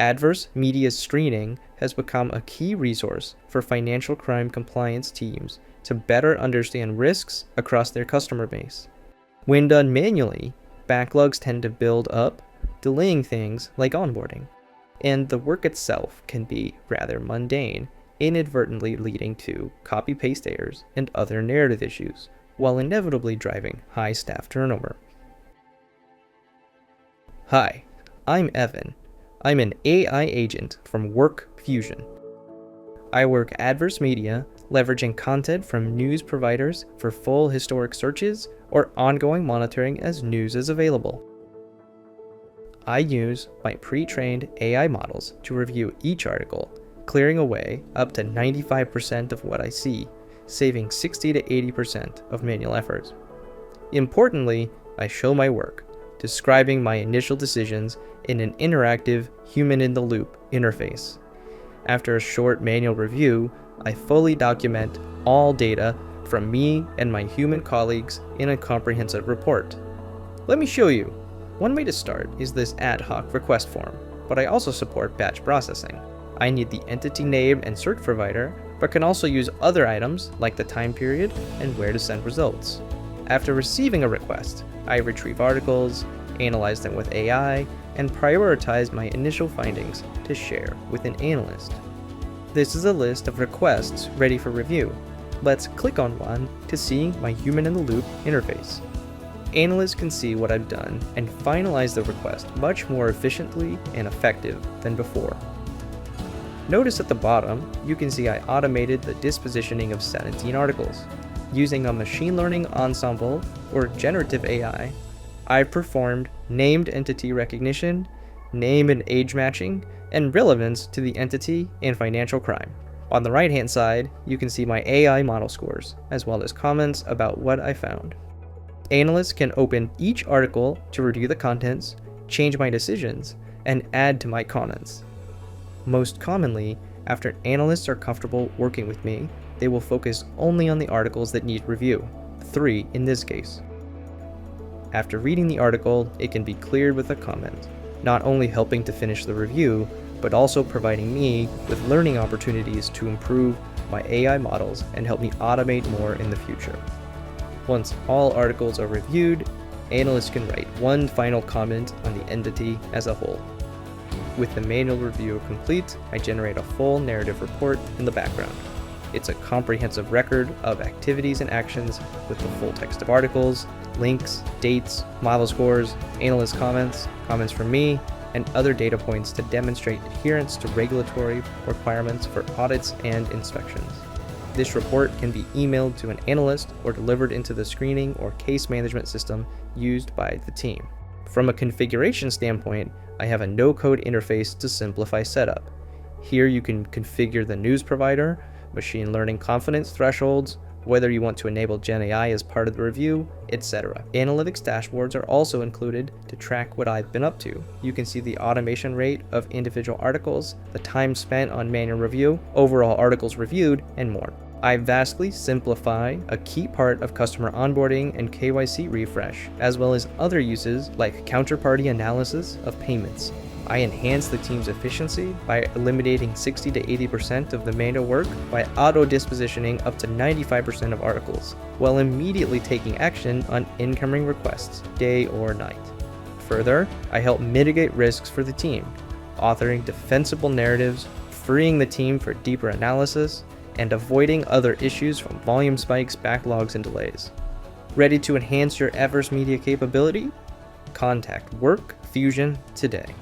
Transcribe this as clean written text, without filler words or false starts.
Adverse media screening has become a key resource for financial crime compliance teams to better understand risks across their customer base. When done manually, backlogs tend to build up, delaying things like onboarding. And the work itself can be rather mundane, inadvertently leading to copy-paste errors and other narrative issues, while inevitably driving high staff turnover. Hi, I'm Evan. I'm an AI agent from WorkFusion. I work adverse media, leveraging content from news providers for full historic searches or ongoing monitoring as news is available. I use my pre-trained AI models to review each article, clearing away up to 95% of what I see, saving 60 to 80% of manual efforts. Importantly, I show my work, describing my initial decisions in an interactive, human-in-the-loop interface. After a short manual review, I fully document all data from me and my human colleagues in a comprehensive report. Let me show you. One way to start is this ad hoc request form, but I also support batch processing. I need the entity name and search provider, but can also use other items like the time period and where to send results. After receiving a request, I retrieve articles, analyze them with AI, and prioritize my initial findings to share with an analyst. This is a list of requests ready for review. Let's click on one to see my human-in-the-loop interface. Analysts can see what I've done and finalize the request much more efficiently and effective than before. Notice at the bottom, you can see I automated the dispositioning of 17 articles. Using a machine learning ensemble or generative AI, I've performed named entity recognition, name and age matching, and relevance to the entity and financial crime. On the right-hand side, you can see my AI model scores, as well as comments about what I found. Analysts can open each article to review the contents, change my decisions, and add to my comments. Most commonly, after analysts are comfortable working with me, they will focus only on the articles that need review, 3 in this case. After reading the article, it can be cleared with a comment, not only helping to finish the review, but also providing me with learning opportunities to improve my AI models and help me automate more in the future. Once all articles are reviewed, analysts can write one final comment on the entity as a whole. With the manual review complete, I generate a full narrative report in the background. It's a comprehensive record of activities and actions with the full text of articles, links, dates, model scores, analyst comments, comments from me, and other data points to demonstrate adherence to regulatory requirements for audits and inspections. This report can be emailed to an analyst or delivered into the screening or case management system used by the team. From a configuration standpoint, I have a no-code interface to simplify setup. Here you can configure the news provider, machine learning confidence thresholds, whether you want to enable Gen AI as part of the review, etc. Analytics dashboards are also included to track what I've been up to. You can see the automation rate of individual articles, the time spent on manual review, overall articles reviewed, and more. I vastly simplify a key part of customer onboarding and KYC refresh, as well as other uses like counterparty analysis of payments. I enhance the team's efficiency by eliminating 60 to 80% of the manual work by auto-dispositioning up to 95% of articles, while immediately taking action on incoming requests, day or night. Further, I help mitigate risks for the team, authoring defensible narratives, freeing the team for deeper analysis, and avoiding other issues from volume spikes, backlogs, and delays. Ready to enhance your adverse media capability? Contact WorkFusion today.